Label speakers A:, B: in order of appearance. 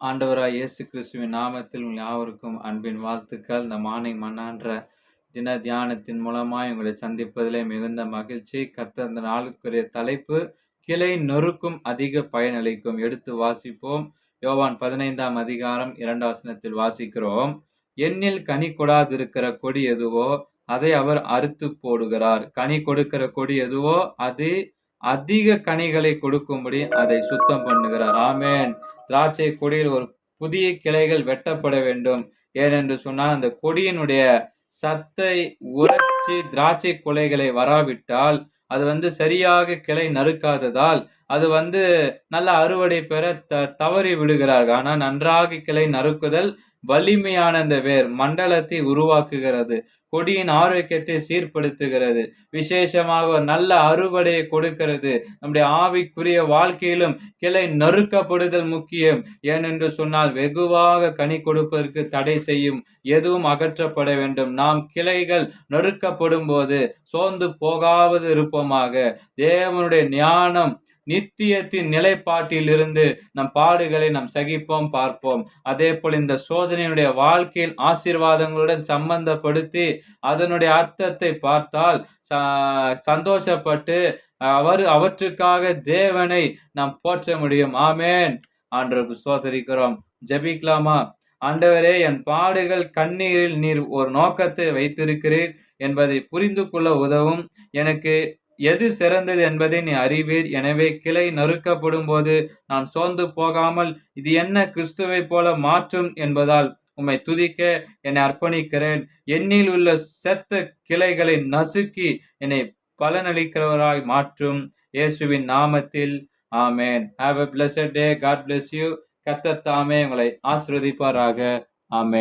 A: ஆண்டவராய் இயேசு கிறிஸ்துவின் நாமத்தில் உங்கள் யாவருக்கும் அன்பின் வாழ்த்துக்கள். இந்த மானை மன்னான்ற தின தியானத்தின் மூலமாய் உங்களை சந்திப்பதிலே மிகுந்த மகிழ்ச்சி. கர்த்தர் இந்த நாளுக்குரிய தலைப்பு கிளை நொறுக்கும் அதிக பயனளிக்கும். எடுத்து வாசிப்போம். யோவான் 15ஆம் அதிகாரம் 2ஆம் வசனத்தில் வாசிக்கிறோம். எண்ணில் கனி கொடாதிருக்கிற கொடி எதுவோ அதை அவர் அறுத்து போடுகிறார். கனி கொடுக்கிற கொடி எதுவோ அது அதிக கனிகளை கொடுக்கும்படி அதை சுத்தம் பண்ணுகிறார். ஆமென். திராட்சை கொடியில் ஒரு புதிய கிளைகள் வெட்டப்பட வேண்டும். ஏனென்று சொன்னால் அந்த கொடியினுடைய சத்தை உரைச்சி திராட்சை கொலைகளை வராவிட்டால் அது சரியாக கிளை நறுக்காததால் அது நல்ல அறுவடை பெற தவறி விடுகிறார்கள். ஆனால் நன்றாக கிளை நறுக்குதல் வலிமையான அந்த வேர் மண்டலத்தை உருவாக்குகிறது. கொடியின் ஆரோக்கியத்தை சீர்படுத்துகிறது. விசேஷமாக ஒரு நல்ல அறுவடையை கொடுக்கிறது. நம்முடைய ஆவிக்குரிய வாழ்க்கையிலும் கிளை நறுக்கப்படுதல் முக்கியம். ஏனென்று சொன்னால் வெகுவாக கனி கொடுப்பதற்கு தடை செய்யும் எதுவும் அகற்றப்பட வேண்டும். நாம் கிளைகள் நறுக்கப்படும் போது சோர்ந்து போகாவது இருப்போமாக. தேவனுடைய ஞானம் நித்தியத்தின் நிலைப்பாட்டில் இருந்து நம் பாடுகளை நாம் சகிப்போம், பார்ப்போம். அதே போல் இந்த சோதனையுடைய வாழ்க்கையில் ஆசீர்வாதங்களுடன் சம்பந்தப்படுத்தி அதனுடைய அர்த்தத்தை பார்த்தால் சந்தோஷப்பட்டு அவற்றுக்காக தேவனை நாம் போற்ற முடியும். ஆமென். ஆண்டவருக்கு ஸ்தோத்திரிக்கிறோம். ஜெபிக்கலாமா? ஆண்டவரே, என் பாடுகள் கண்ணீரில் நீர் ஒரு நோக்கத்தை வைத்திருக்கிறீர் என்பதை புரிந்து கொள்ள உதவும். எனக்கு எது சிறந்தது என்பதை நீ அறிவீர். எனவே கிளை நறுக்கப்படும் போது நான் சோர்ந்து போகாமல் இது என்ன கிறிஸ்துவை போல மாற்றும் என்பதால் உம்மை துதிக்க என்னை அர்ப்பணிக்கிறேன். என்னில் உள்ள செத்த கிளைகளை நசுக்கி என்னை பலனளிக்கிறவராய் மாற்றும். இயேசுவின் நாமத்தில் ஆமென். Have a blessed day. God bless you. கர்த்தர் தாமே உங்களை ஆசீர்வதிப்பாராக. ஆமென்.